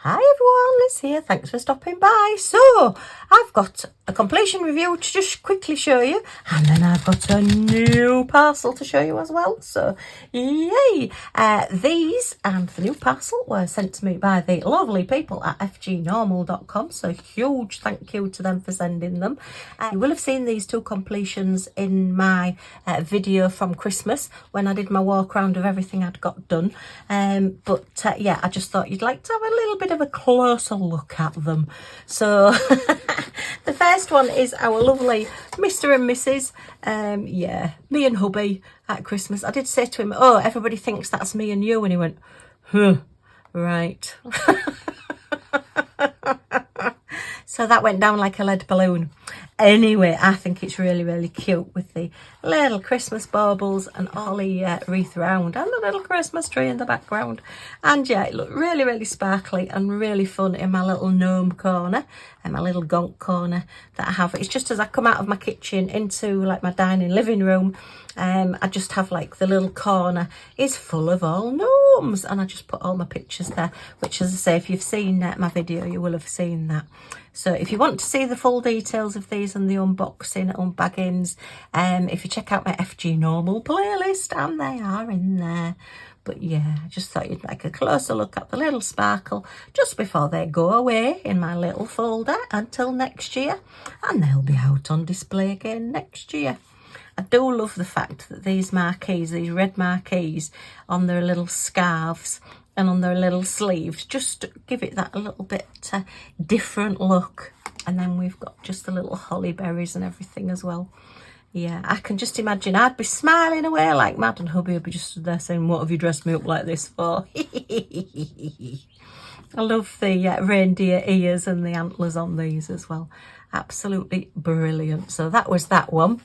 Hi everyone, Liz here, thanks for stopping by. So, I've got a completion review to just quickly show you, and then I've got a new parcel to show you as well. So, yay! These and the new parcel were sent to me by the lovely people at FGNORMAL.com, so huge thank you to them for sending them. You will have seen these two completions in my video from Christmas when I did my walk around of everything I'd got done. Yeah, I just thought you'd like to have a little bit of a closer look at them. So the first one is our lovely Mr. and Mrs. Yeah, me and hubby at Christmas. I did say to him, oh, everybody thinks that's me and you, and he went, huh, right. So that went down like a lead balloon. Anyway, I think it's really, really cute with the little Christmas baubles and all the wreath around and the little Christmas tree in the background. And yeah, it looked really, really sparkly and really fun in my little gnome corner and my little gonk corner that I have. It's just as I come out of my kitchen into like my dining living room, I just have like the little corner is full of all gnomes, and I just put all my pictures there, which, as I say, if you've seen my video, you will have seen that. So if you want to see the full details of these and the unboxing, unbaggings, if you check out my FG Normal playlist, and they are in there. But yeah, I just thought you'd like a closer look at the little sparkle just before they go away in my little folder until next year. And they'll be out on display again next year. I do love the fact that these marquees, these red marquees on their little scarves and on their little sleeves, just give it that a little bit different look. And then we've got just the little holly berries and everything as well. Yeah, I can just imagine I'd be smiling away like mad, and hubby would be just stood there saying, what have you dressed me up like this for? I love the reindeer ears and the antlers on these as well. Absolutely brilliant. So that was that one.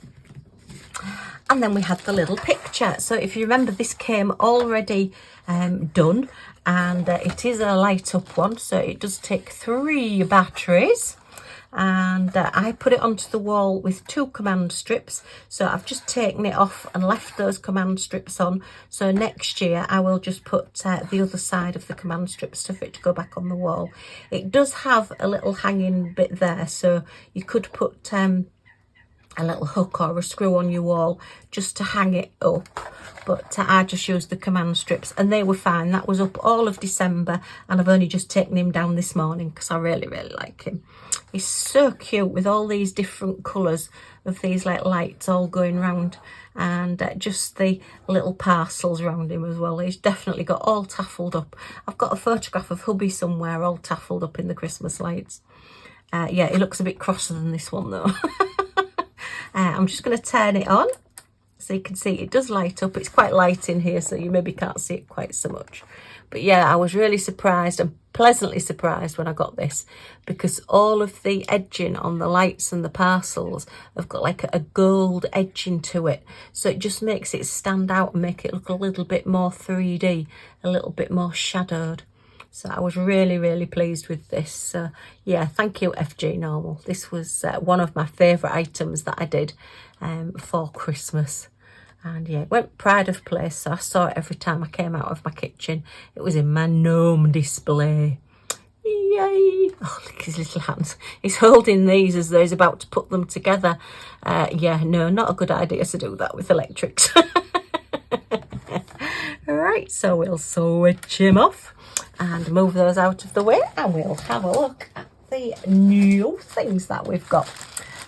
And then we had the little picture. So if you remember, this came already done, and it is a light up one. So it does take 3 batteries. And I put it onto the wall with 2 command strips. So I've just taken it off and left those command strips on. So next year I will just put the other side of the command strips for it to go back on the wall. It does have a little hanging bit there, so you could put a little hook or a screw on your wall just to hang it up, but I just used the command strips and they were fine. That was up all of December, and I've only just taken him down this morning because I really, really like him. He's so cute with all these different colours of these like lights all going round, and just the little parcels around him as well. He's definitely got all taffled up. I've got a photograph of hubby somewhere all taffled up in the Christmas lights. Yeah, he looks a bit crosser than this one though. I'm just going to turn it on so you can see it does light up. It's quite light in here, so you maybe can't see it quite so much. But yeah, I was really surprised and pleasantly surprised when I got this, because all of the edging on the lights and the parcels have got like a gold edging to it. So it just makes it stand out and make it look a little bit more 3D, a little bit more shadowed. So I was really, really pleased with this. So yeah, thank you FG Normal. This was one of my favourite items that I did for Christmas. And yeah, it went pride of place. So I saw it every time I came out of my kitchen. It was in my gnome display. Yay! Oh, look at his little hands. He's holding these as though he's about to put them together. Yeah, no, not a good idea to do that with electrics. Right, so we'll switch him off and move those out of the way, and we'll have a look at the new things that we've got.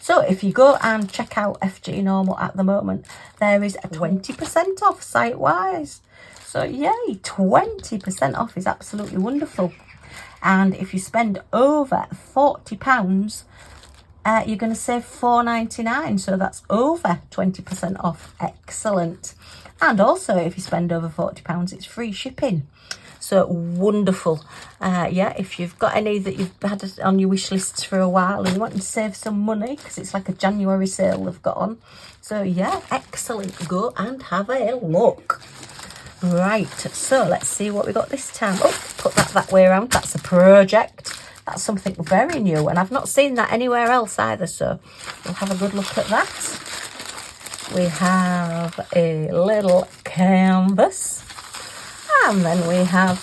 So if you go and check out FG Normal at the moment, there is a 20% off site-wise. So yay, 20% off is absolutely wonderful. And if you spend over £40, you're going to save £4.99. So that's over 20% off. Excellent. And also, if you spend over £40, it's free shipping. So wonderful. Yeah, if you've got any that you've had on your wish lists for a while and you want to save some money, because it's like a January sale they've got on. So yeah, excellent. Go and have a look. Right, so let's see what we got this time. Oh, put that way around. That's a project. That's something very new, and I've not seen that anywhere else either. So we'll have a good look at that. We have a little canvas, and then we have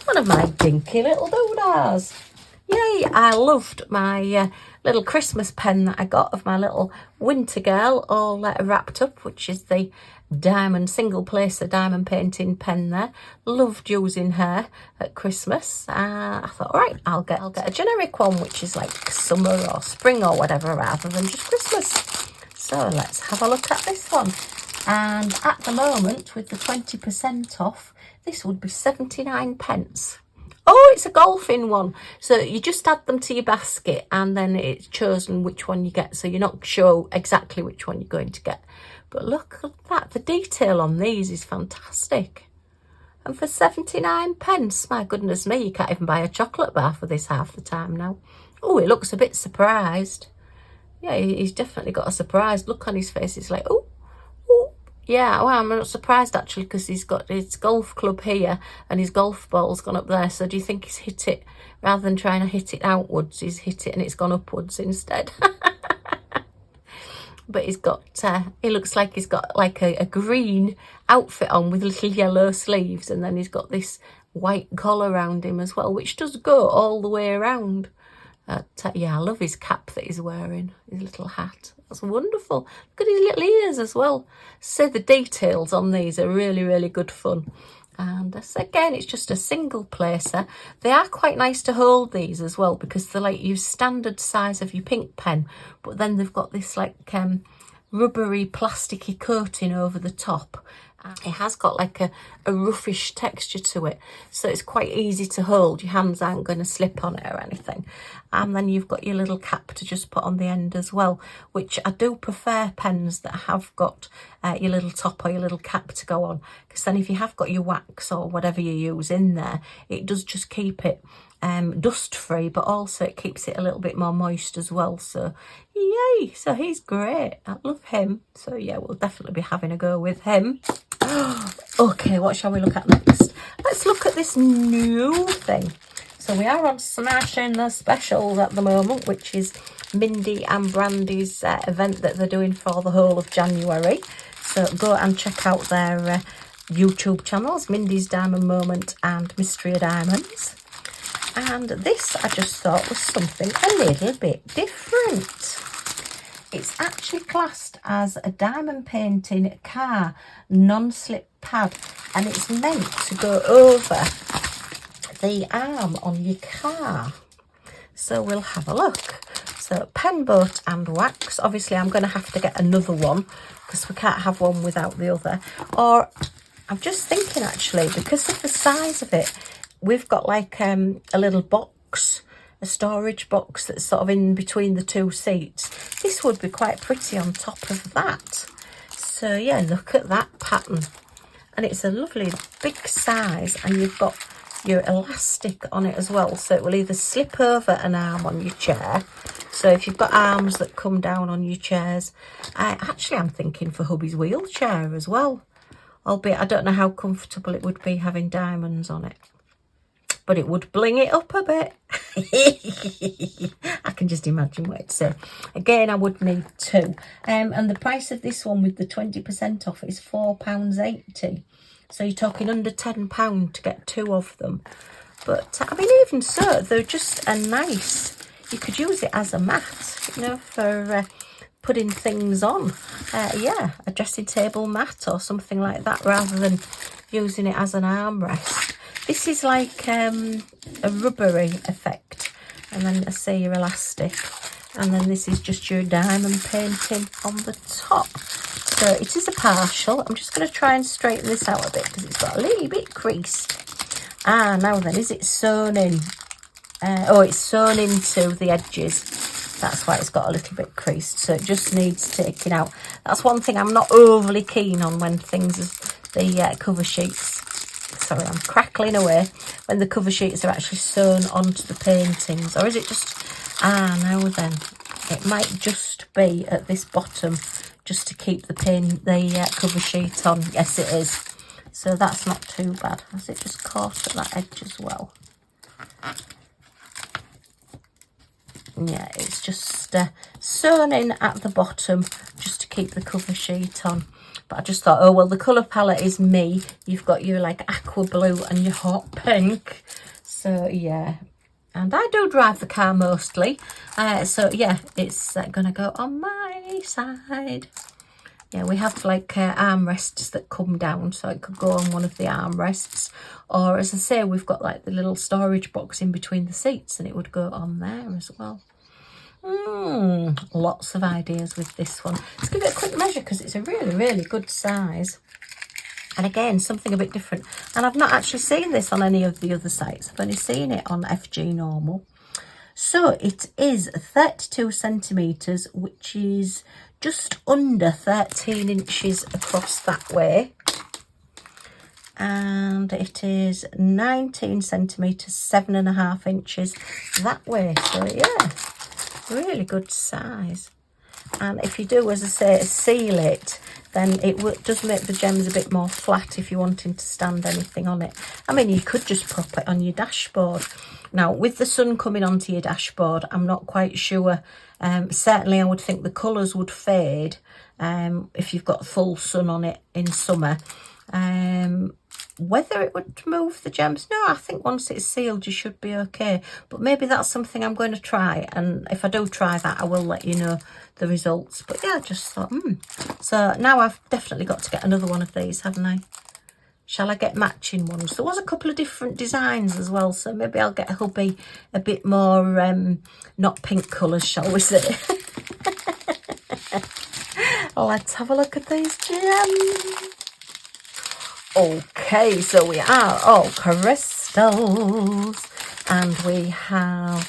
one of my dinky little doodahs. Yay, I loved my little Christmas pen that I got of my little winter girl, all wrapped up, which is the diamond single placer diamond painting pen there. Loved using her at Christmas. I thought, all right, I'll get a generic one, which is like summer or spring or whatever, rather than just Christmas. So let's have a look at this one. And at the moment, with the 20% off, this would be 79 pence. Oh, it's a golfing one. So you just add them to your basket and then it's chosen which one you get. So you're not sure exactly which one you're going to get. But look at that. The detail on these is fantastic. And for 79 pence, my goodness me, you can't even buy a chocolate bar for this half the time now. Oh, he looks a bit surprised. Yeah, he's definitely got a surprised look on his face. He's like, oh. Yeah, well, I'm not surprised actually, because he's got his golf club here and his golf ball's gone up there. So do you think he's hit it, rather than trying to hit it outwards, he's hit it and it's gone upwards instead? But he's got, he looks like he's got like a green outfit on with little yellow sleeves. And then he's got this white collar around him as well, which does go all the way around. Yeah, I love his cap that he's wearing, his little hat. That's wonderful. Look at his little ears as well. So the details on these are really, really good fun. And again, it's just a single placer. They are quite nice to hold these as well, because they're like your standard size of your pink pen, but then they've got this like rubbery, plasticky coating over the top. It has got like a roughish texture to it, so it's quite easy to hold. Your hands aren't going to slip on it or anything. And then you've got your little cap to just put on the end as well, which I do prefer pens that have got your little top or your little cap to go on, because then if you have got your wax or whatever you use in there, it does just keep it dust free, but also it keeps it a little bit more moist as well. So yay, so he's great. I love him. So yeah, we'll definitely be having a go with him. Okay, what shall we look at next? Let's look at this new thing. So we are on Smashing the Specials at the moment, which is Mindy and Brandy's event that they're doing for the whole of January. So go and check out their YouTube channels, Mindy's Diamond Moment and Mystery of Diamonds. And this I just thought was something a little bit different. It's actually classed as a diamond painting car non-slip pad, and it's meant to go over the arm on your car. So we'll have a look. So pen, boat and wax. Obviously I'm going to have to get another one, because we can't have one without the other. Or I'm just thinking actually, because of the size of it, we've got like a little box, a storage box that's sort of in between the two seats. This would be quite pretty on top of that. So yeah, look at that pattern. And it's a lovely big size, and you've got your elastic on it as well. So it will either slip over an arm on your chair. So if you've got arms that come down on your chairs, actually I'm thinking for hubby's wheelchair as well. Albeit I don't know how comfortable it would be having diamonds on it, but it would bling it up a bit. I can just imagine what it'd say. Again, I would need two. And the price of this one with the 20% off is £4.80. So you're talking under £10 to get two of them. But I mean, even so, they're just a nice, you could use it as a mat, you know, for putting things on. Yeah, a dressing table mat or something like that, rather than using it as an armrest. This is like a rubbery effect, and then I say your elastic, and then this is just your diamond painting on the top. So it is a partial. I'm just going to try and straighten this out a bit, because it's got a little bit creased. Now then, is it sewn in? Oh, it's sewn into the edges. That's why it's got a little bit creased. So it just needs taking out. That's one thing I'm not overly keen on when things, the cover sheets. Sorry, I'm crackling away. When the cover sheets are actually sewn onto the paintings. Or is it just... now then. It might just be at this bottom, just to keep the cover sheet on. Yes, it is. So that's not too bad. Has it just caught at that edge as well? Yeah, it's just sewn in at the bottom, just to keep the cover sheet on. But I just thought, oh, well, the colour palette is me. You've got your like aqua blue and your hot pink. So, yeah. And I do drive the car mostly. So, yeah, it's going to go on my side. Yeah, we have like armrests that come down, so it could go on one of the armrests. Or, as I say, we've got like the little storage box in between the seats, and it would go on there as well. Lots of ideas with this one. Let's give it a quick measure because it's a really, really good size. And again, something a bit different. And I've not actually seen this on any of the other sites. I've only seen it on FG Normal. So it is 32 centimetres, which is just under 13 inches across that way. And it is 19 centimetres, 7.5 inches that way. So yeah, really good size. And if you do, as I say, seal it, then it does make the gems a bit more flat if you're wanting to stand anything on it. I mean, you could just prop it on your dashboard. Now, with the sun coming onto your dashboard, I'm not quite sure. Certainly, I would think the colours would fade if you've got full sun on it in summer. Whether it would move the gems, no, I think once it's sealed you should be okay. But maybe that's something I'm going to try, and if I do try that I will let you know the results. But yeah, I just thought so now I've definitely got to get another one of these, haven't I? Shall I get matching ones? There was a couple of different designs as well, so maybe I'll get a hubby a bit more not pink colours, shall we say. Let's have a look at these gems. Okay, so we are all crystals, and we have,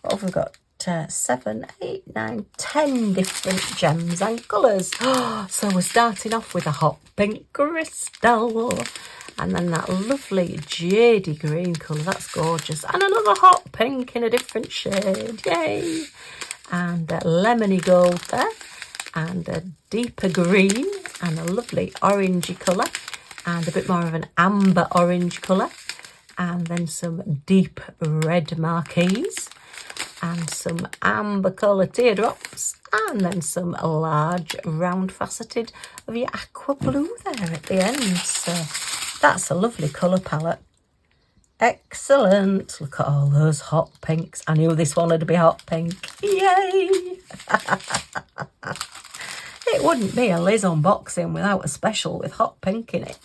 what have we got? 7, 8, 9, 10 different gems and colours. So we're starting off with a hot pink crystal, and then that lovely jadey green colour, that's gorgeous, and another hot pink in a different shade, yay! And a lemony gold there, and a deeper green, and a lovely orangey colour, and a bit more of an amber orange colour, and then some deep red marquees, and some amber colour teardrops, and then some large round faceted of your aqua blue there at the end. So that's a lovely colour palette. Excellent. Look at all those hot pinks. I knew this one would be hot pink. Yay! It wouldn't be a Liz unboxing without a special with hot pink in it.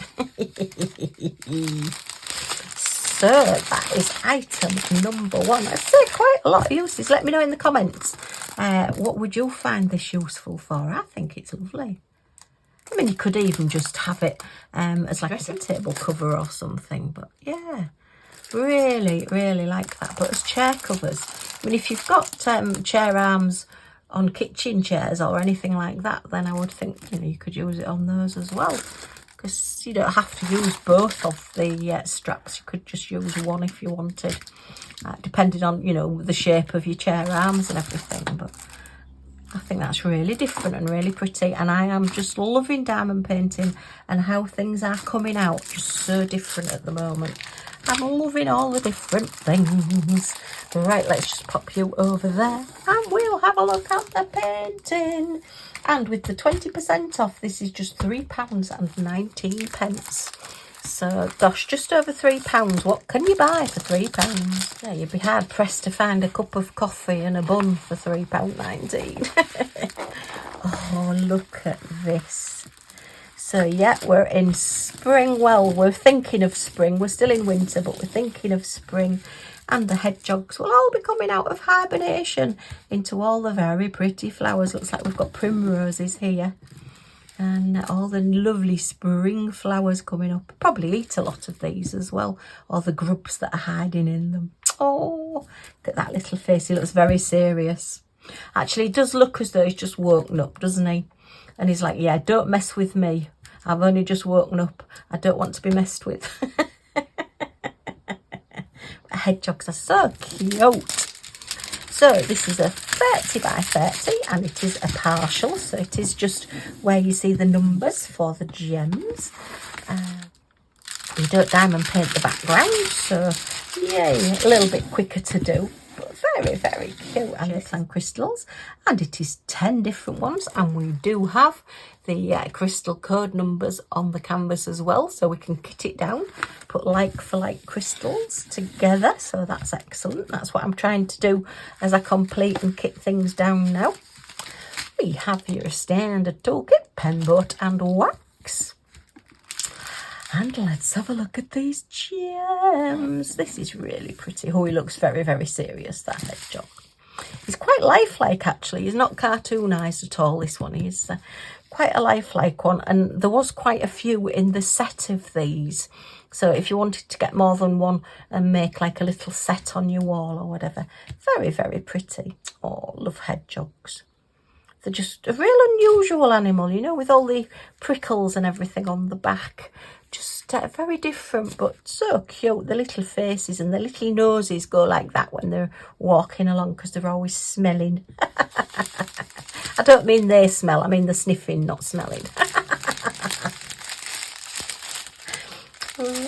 So that is item number 1. I'd say quite a lot of uses. Let me know in the comments. What would you find this useful for? I think it's lovely. I mean, you could even just have it as like a dressing table cover or something. But yeah, really, really like that. But as chair covers, I mean, if you've got chair arms on kitchen chairs or anything like that, then I would think, you know, you could use it on those as well, because you don't have to use both of the straps. You could just use one if you wanted, depending on, you know, the shape of your chair arms and everything. But I think that's really different and really pretty, and I am just loving diamond painting and how things are coming out just so different at the moment. I'm loving all the different things. Right, let's just pop you over there and we'll have a look at the painting. And with the 20% off, this is just £3.19. So, gosh, just over £3. What can you buy for £3? Yeah, you'd be hard pressed to find a cup of coffee and a bun for £3.19. Oh, look at this. So yeah, we're in spring. Well, we're thinking of spring. We're still in winter, but we're thinking of spring. And the hedgehogs will all be coming out of hibernation into all the very pretty flowers. Looks like we've got primroses here. And all the lovely spring flowers coming up. Probably eat a lot of these as well. All the grubs that are hiding in them. Oh, look at that little face. He looks very serious. Actually, he does look as though he's just woken up, doesn't he? And he's like, yeah, don't mess with me. I've only just woken up. I don't want to be messed with. Hedgehogs are so cute. So this is a 30 by 30 and it is a partial. So it is just where you see the numbers for the gems. You don't diamond paint the background. So yay, a little bit quicker to do. But Very, very cute. And the sand crystals. And it is 10 different ones. And we do have the crystal code numbers on the canvas as well. So we can kit it down, put like for like crystals together. So that's excellent. That's what I'm trying to do as I complete and kit things down now. We have your standard toolkit, pen, boat and wax. And let's have a look at these gems. This is really pretty. Oh, he looks very, very serious, that hedgehog. He's quite lifelike, actually. He's not cartoonised at all, this one. He's quite a lifelike one. And there was quite a few in the set of these. So if you wanted to get more than one and make like a little set on your wall or whatever. Very, very pretty. Oh, love hedgehogs. They're just a real unusual animal, you know, with all the prickles and everything on the back. Just very different, but so cute. The little faces and the little noses go like that when they're walking along because they're always smelling. I don't mean they smell, I mean the sniffing, not smelling.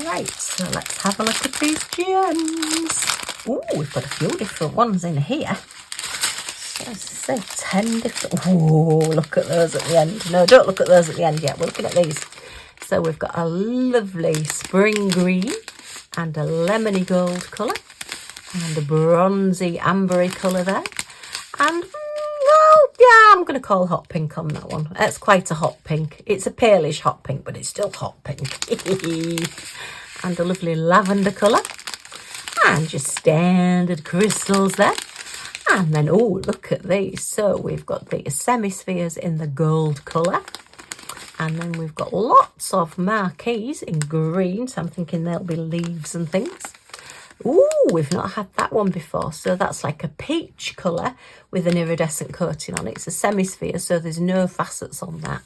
Right, so let's have a look at these gems. Oh, we've got a few different ones in here. Let's say 10 different. Oh, look at those at the end. No, don't look at those at the end yet. We're looking at these. So we've got a lovely spring green and a lemony gold colour and a bronzy ambery colour there. And, well, yeah, I'm going to call hot pink on that one. That's quite a hot pink. It's a palish hot pink, but it's still hot pink. And a lovely lavender colour. And your standard crystals there. And then, oh, look at these. So we've got the semi-spheres in the gold colour. And then we've got lots of marquees in green. So I'm thinking there'll be leaves and things. Ooh, we've not had that one before. So that's like a peach colour with an iridescent coating on it. It's a semi-sphere, so there's no facets on that.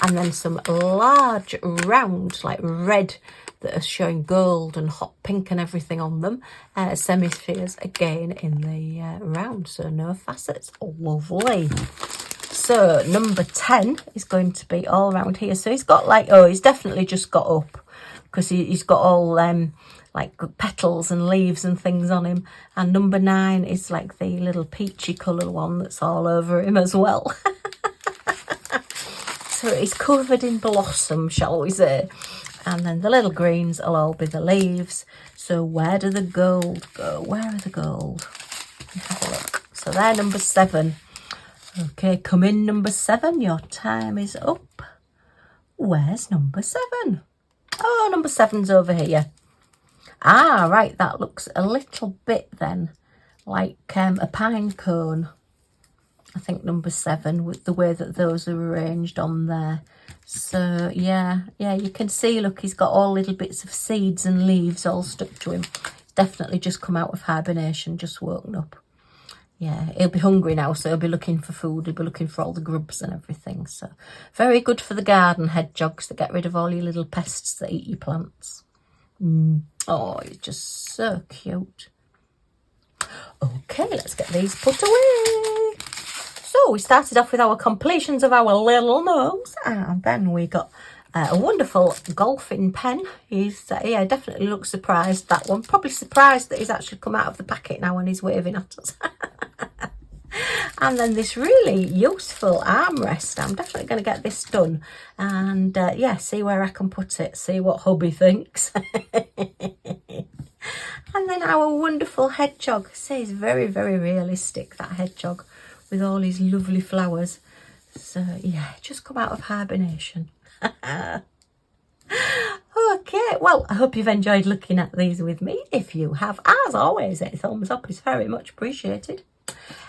And then some large round, like red, that are showing gold and hot pink and everything on them. Semi-spheres again in the round, so no facets. Lovely. So number 10 is going to be all around here. So he's got like, oh, he's definitely just got up because he's got all like petals and leaves and things on him. And number 9 is like the little peachy colour one that's all over him as well. So he's covered in blossom, shall we say. And then the little greens will all be the leaves. So where do the gold go? Where are the gold? Let's have a look. So they're number 7. Okay, come in number 7. Your time is up. Where's number 7? Oh, number 7's over here. Ah, right, that looks a little bit then like a pine cone. I think number 7 with the way that those are arranged on there. So yeah, you can see, look, he's got all little bits of seeds and leaves all stuck to him. Definitely just come out of hibernation, just woken up. Yeah, he'll be hungry now, so he'll be looking for food. He'll be looking for all the grubs and everything. So very good for the garden, hedgehogs, to get rid of all your little pests that eat your plants. Oh, it's just so cute. Okay, let's get these put away. So we started off with our completions of our little nose, and then we got a wonderful golfing pen. He's, yeah, definitely looks surprised, that one. Probably surprised that he's actually come out of the packet now and he's waving at us. And then this really useful armrest. I'm definitely going to get this done. And yeah, see where I can put it. See what hubby thinks. And then our wonderful hedgehog. See, he's very, very realistic, that hedgehog, with all his lovely flowers. So yeah, just come out of hibernation. Okay, well, I hope you've enjoyed looking at these with me. If you have, as always, a thumbs up is very much appreciated.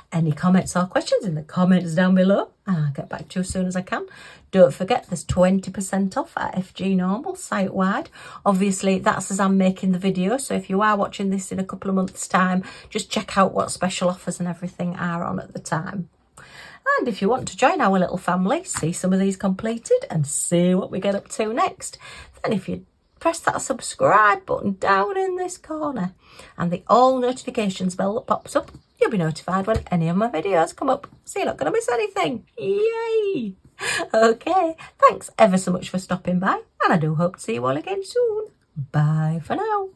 Any comments or questions in the comments down below, and I'll get back to you as soon as I can. Don't forget, there's 20% off at FGNORMAL site-wide. Obviously, that's as I'm making the video, so if you are watching this in a couple of months' time, just check out what special offers and everything are on at the time. And if you want to join our little family, see some of these completed and see what we get up to next, then if you press that subscribe button down in this corner and the all notifications bell that pops up, you'll be notified when any of my videos come up, so you're not going to miss anything. Yay! Okay, thanks ever so much for stopping by, and I do hope to see you all again soon. Bye for now.